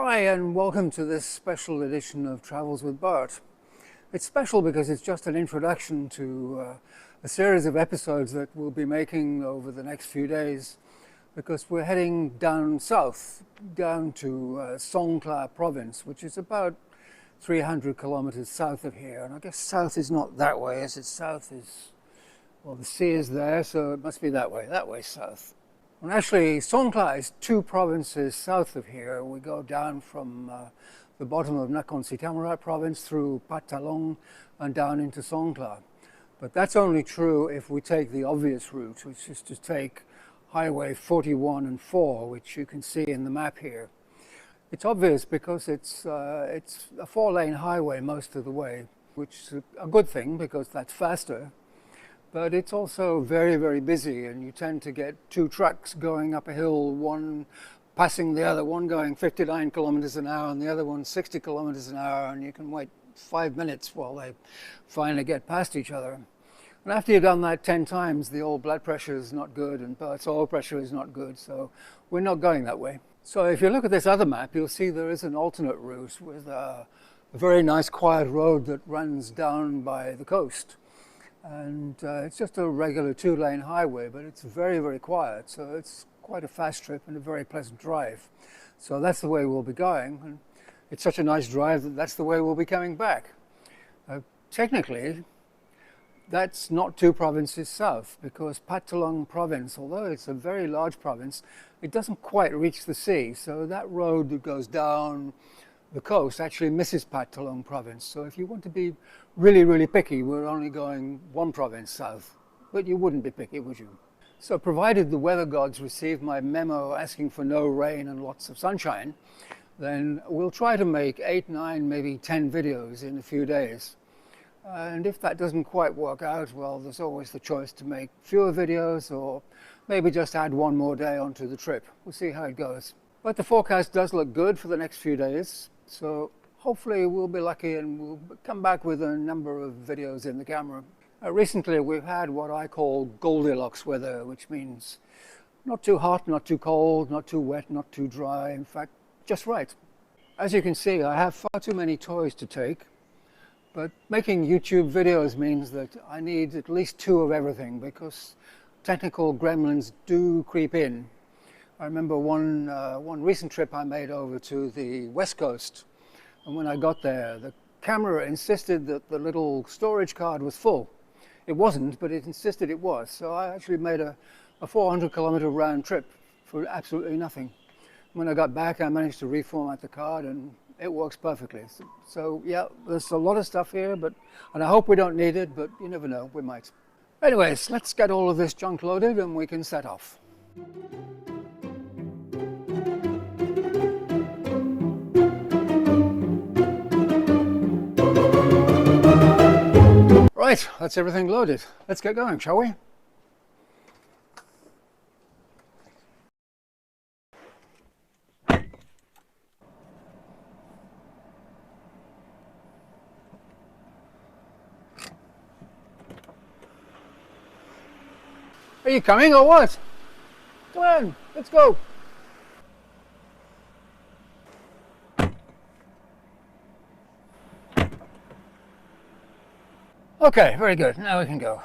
Hi and welcome to this special edition of Travels with Bert. It's special because it's just an introduction to a series of episodes that we'll be making over the next few days, because we're heading down south, down to Songklhla Province, which is about 300 kilometers south of here. And I guess south is not that way, as it's south is, well, the sea is there, so it must be that way south. And actually, Songkla is 2 provinces south of here. We go down from the bottom of Songkla Province through Patalong and down into Songkla. But that's only true if we take the obvious route, which is to take Highway 41 and 4, which you can see in the map here. It's obvious because it's a 4-lane highway most of the way, which is a good thing because that's faster. But it's also very, very busy, and you tend to get 2 trucks going up a hill, one passing the other, one going 59 kilometers an hour and the other one 60 kilometers an hour, and you can wait 5 minutes while they finally get past each other. And after you've done that 10 times, the old blood pressure is not good and Bert's oil pressure is not good, so we're not going that way. So if you look at this other map, you'll see there is an alternate route with a very nice quiet road that runs down by the coast. And it's just a regular 2-lane highway, but it's very, very quiet. So it's quite a fast trip and a very pleasant drive. So that's the way we'll be going. And it's such a nice drive that that's the way we'll be coming back. Technically, that's not 2 provinces south, because Patalong Province, although it's a very large province, it doesn't quite reach the sea. So that road that goes down the coast actually misses Patalong Province. So if you want to be really, really picky, we're only going 1 province south. But you wouldn't be picky, would you? So provided the weather gods receive my memo asking for no rain and lots of sunshine, then we'll try to make 8, 9, maybe 10 videos in a few days. And if that doesn't quite work out, well, there's always the choice to make fewer videos or maybe just add 1 more day onto the trip. We'll see how it goes. But the forecast does look good for the next few days. So hopefully we'll be lucky and we'll come back with a number of videos in the camera. Recently we've had what I call Goldilocks weather, which means not too hot, not too cold, not too wet, not too dry. In fact, just right. As you can see, I have far too many toys to take, but making YouTube videos means that I need at least 2 of everything, because technical gremlins do creep in. I remember one recent trip I made over to the west coast, and when I got there, the camera insisted that the little storage card was full. It wasn't, but it insisted it was. So I actually made a 400-kilometer round trip for absolutely nothing. When I got back, I managed to reformat the card, and it works perfectly. So yeah, there's a lot of stuff here, and I hope we don't need it, but you never know, we might. Anyways, let's get all of this junk loaded and we can set off. Right, that's everything loaded. Let's get going, shall we? Are you coming or what? Come on, let's go. Okay, very good. Now we can go.